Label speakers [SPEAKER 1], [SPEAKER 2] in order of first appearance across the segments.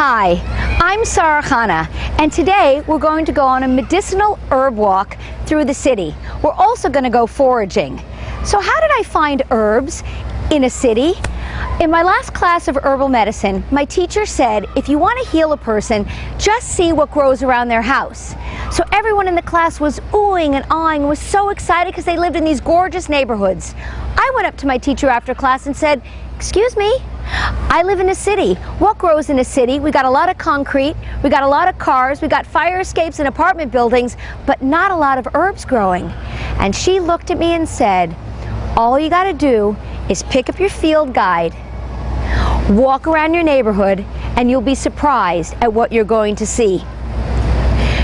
[SPEAKER 1] Hi, I'm Sara Chana, and today we're going to go on a medicinal herb walk through the city. We're also going to go foraging. So how did I find herbs in a city? In my last class of herbal medicine, my teacher said, if you want to heal a person, just see what grows around their house. So everyone in the class was oohing and ahhing and was so excited because they lived in these gorgeous neighborhoods. I went up to my teacher after class and said, "Excuse me, I live in a city. What grows in a city? We got a lot of concrete, we got a lot of cars, we got fire escapes and apartment buildings, but not a lot of herbs growing." And she looked at me and said, "All you got to do is pick up your field guide, walk around your neighborhood, and you'll be surprised at what you're going to see."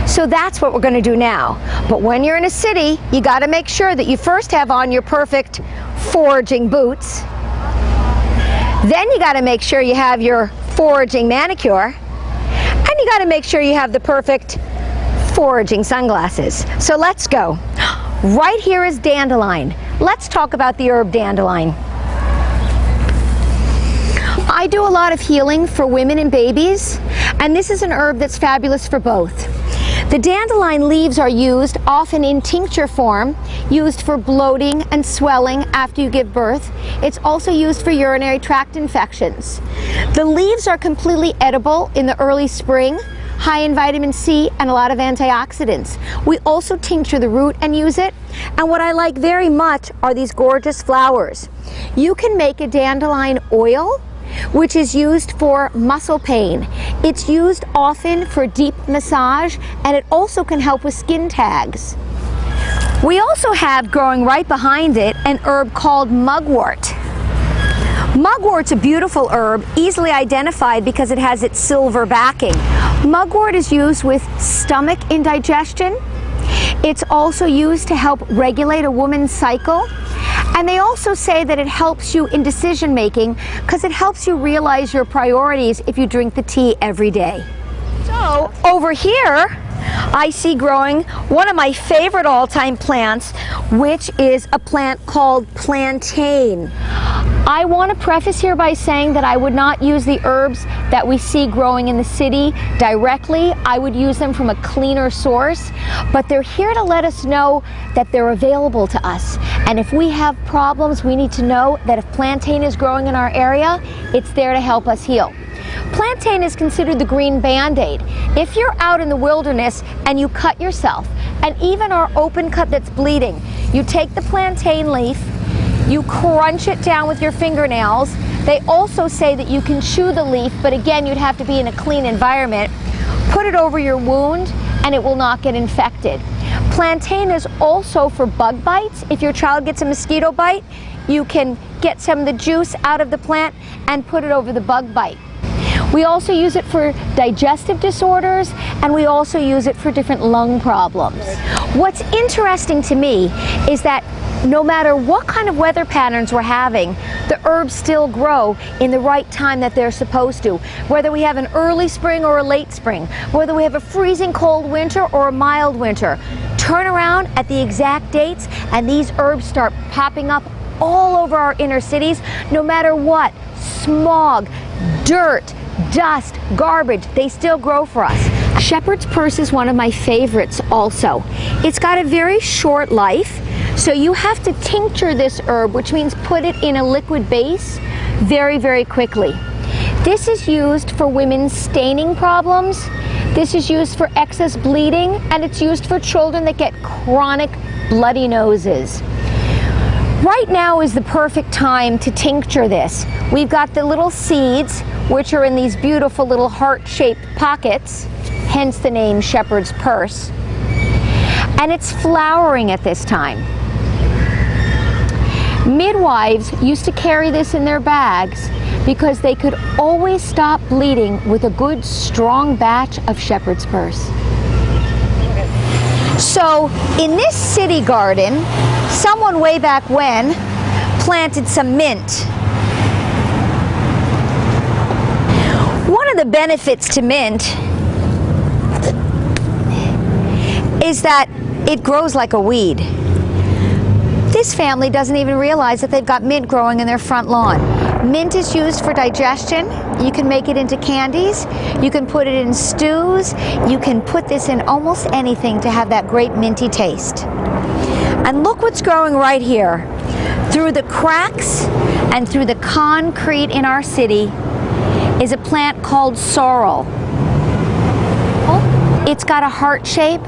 [SPEAKER 1] So that's what we're going to do now. But when you're in a city, you got to make sure that you first have on your perfect foraging boots. Then you got to make sure you have your foraging manicure. And you got to make sure you have the perfect foraging sunglasses. So let's go. Right here is dandelion. Let's talk about the herb dandelion. I do a lot of healing for women and babies, and this is an herb that's fabulous for both. The dandelion leaves are used often in tincture form, used for bloating and swelling after you give birth. It's also used for urinary tract infections. The leaves are completely edible in the early spring, high in vitamin C and a lot of antioxidants. We also tincture the root and use it. And what I like very much are these gorgeous flowers. You can make a dandelion oil, which is used for muscle pain. It's used often for deep massage, and it also can help with skin tags. We also have, growing right behind it, an herb called mugwort. Mugwort's a beautiful herb, easily identified because it has its silver backing. Mugwort is used with stomach indigestion. It's also used to help regulate a woman's cycle. And they also say that it helps you in decision making because it helps you realize your priorities if you drink the tea every day. So over here I see growing one of my favorite all-time plants, which is a plant called plantain. I want to preface here by saying that I would not use the herbs that we see growing in the city directly. I would use them from a cleaner source, but they're here to let us know that they're available to us. And if we have problems, we need to know that if plantain is growing in our area, it's there to help us heal. Plantain is considered the green band-aid. If you're out in the wilderness and you cut yourself, and even our open cut that's bleeding, you take the plantain leaf, you crunch it down with your fingernails. They also say that you can chew the leaf, but again, you'd have to be in a clean environment. Put it over your wound and it will not get infected. Plantain is also for bug bites. If your child gets a mosquito bite, you can get some of the juice out of the plant and put it over the bug bite. We also use it for digestive disorders, and we also use it for different lung problems. What's interesting to me is that no matter what kind of weather patterns we're having, the herbs still grow in the right time that they're supposed to. Whether we have an early spring or a late spring, whether we have a freezing cold winter or a mild winter, turn around at the exact dates and these herbs start popping up all over our inner cities, no matter what, smog, dirt, dust, garbage, they still grow for us. Shepherd's purse is one of my favorites also. It's got a very short life, so you have to tincture this herb, which means put it in a liquid base very, very quickly. This is used for women's staining problems. This is used for excess bleeding, and it's used for children that get chronic bloody noses. Right now is the perfect time to tincture this. We've got the little seeds, which are in these beautiful little heart-shaped pockets, hence the name shepherd's purse. And it's flowering at this time. Midwives used to carry this in their bags because they could always stop bleeding with a good, strong batch of shepherd's purse. So in this city garden, someone way back when planted some mint. One of the benefits to mint is that it grows like a weed. This family doesn't even realize that they've got mint growing in their front lawn. Mint is used for digestion. You can make it into candies. You can put it in stews. You can put this in almost anything to have that great minty taste. And look what's growing right here. Through the cracks and through the concrete in our city is a plant called sorrel. It's got a heart shape.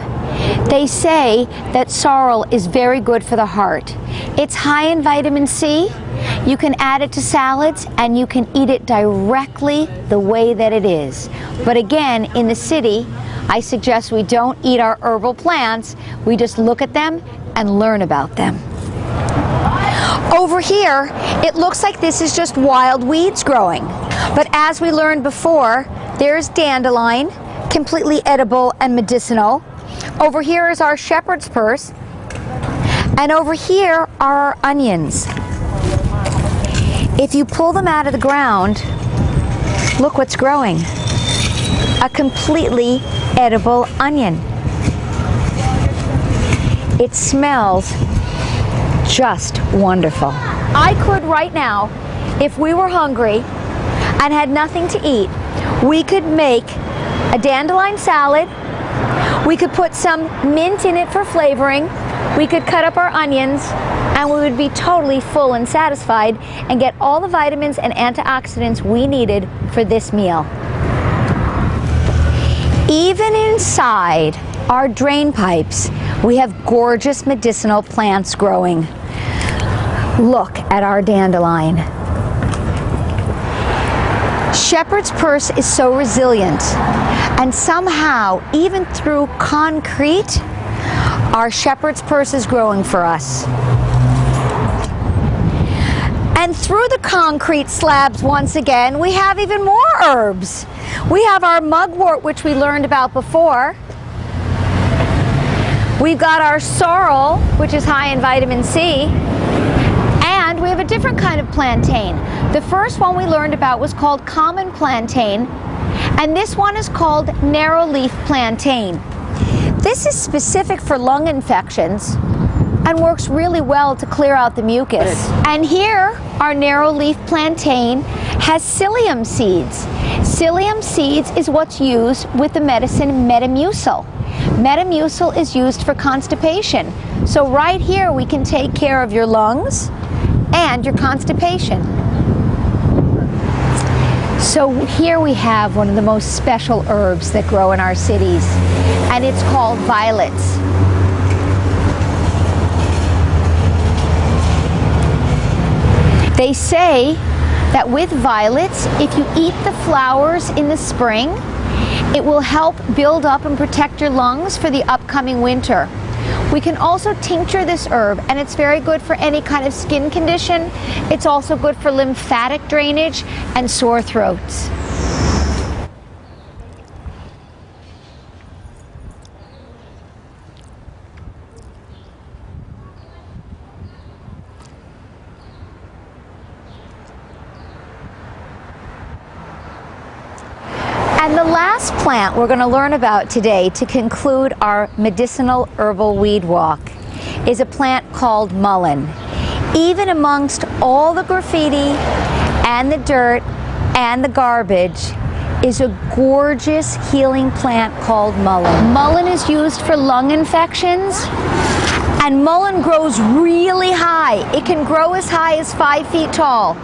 [SPEAKER 1] They say that sorrel is very good for the heart. It's high in vitamin C. You can add it to salads and you can eat it directly the way that it is. But again, in the city, I suggest we don't eat our herbal plants. We just look at them and learn about them. Over here, it looks like this is just wild weeds growing. But as we learned before, there's dandelion, completely edible and medicinal. Over here is our shepherd's purse, and over here are our onions. If you pull them out of the ground, look what's growing. A completely edible onion. It smells just wonderful. I could right now, if we were hungry and had nothing to eat, we could make a dandelion salad. We could put some mint in it for flavoring. We could cut up our onions and we would be totally full and satisfied and get all the vitamins and antioxidants we needed for this meal. Even inside our drain pipes, we have gorgeous medicinal plants growing. Look at our dandelion. Shepherd's purse is so resilient, and somehow, even through concrete, our shepherd's purse is growing for us. And through the concrete slabs, once again, we have even more herbs. We have our mugwort, which we learned about before. We've got our sorrel, which is high in vitamin C. And we have a different kind of plantain. The first one we learned about was called common plantain, and this one is called narrow leaf plantain. This is specific for lung infections and works really well to clear out the mucus. And here, our narrow leaf plantain has psyllium seeds. Psyllium seeds is what's used with the medicine Metamucil. Metamucil is used for constipation. So right here we can take care of your lungs and your constipation. So here we have one of the most special herbs that grow in our cities, and it's called violets. They say that with violets, if you eat the flowers in the spring, it will help build up and protect your lungs for the upcoming winter. We can also tincture this herb, and it's very good for any kind of skin condition. It's also good for lymphatic drainage and sore throats. And the last plant we're going to learn about today to conclude our medicinal herbal weed walk is a plant called mullein. Even amongst all the graffiti and the dirt and the garbage is a gorgeous healing plant called mullein. Mullein is used for lung infections, and mullein grows really high. It can grow as high as 5 feet tall,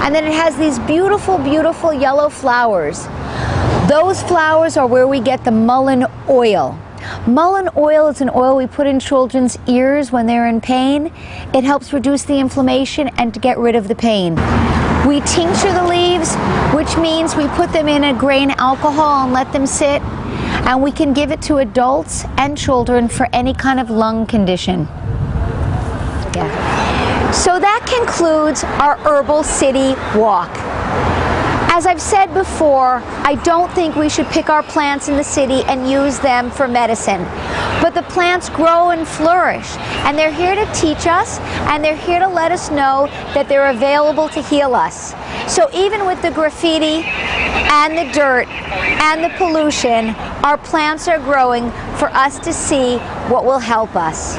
[SPEAKER 1] and then it has these beautiful, beautiful yellow flowers. Those flowers are where we get the mullein oil. Mullein oil is an oil we put in children's ears when they're in pain. It helps reduce the inflammation and to get rid of the pain. We tincture the leaves, which means we put them in a grain alcohol and let them sit, and we can give it to adults and children for any kind of lung condition. Yeah. So that concludes our Herbal City Walk. As I've said before, I don't think we should pick our plants in the city and use them for medicine. But the plants grow and flourish, and they're here to teach us, and they're here to let us know that they're available to heal us. So even with the graffiti and the dirt and the pollution, our plants are growing for us to see what will help us.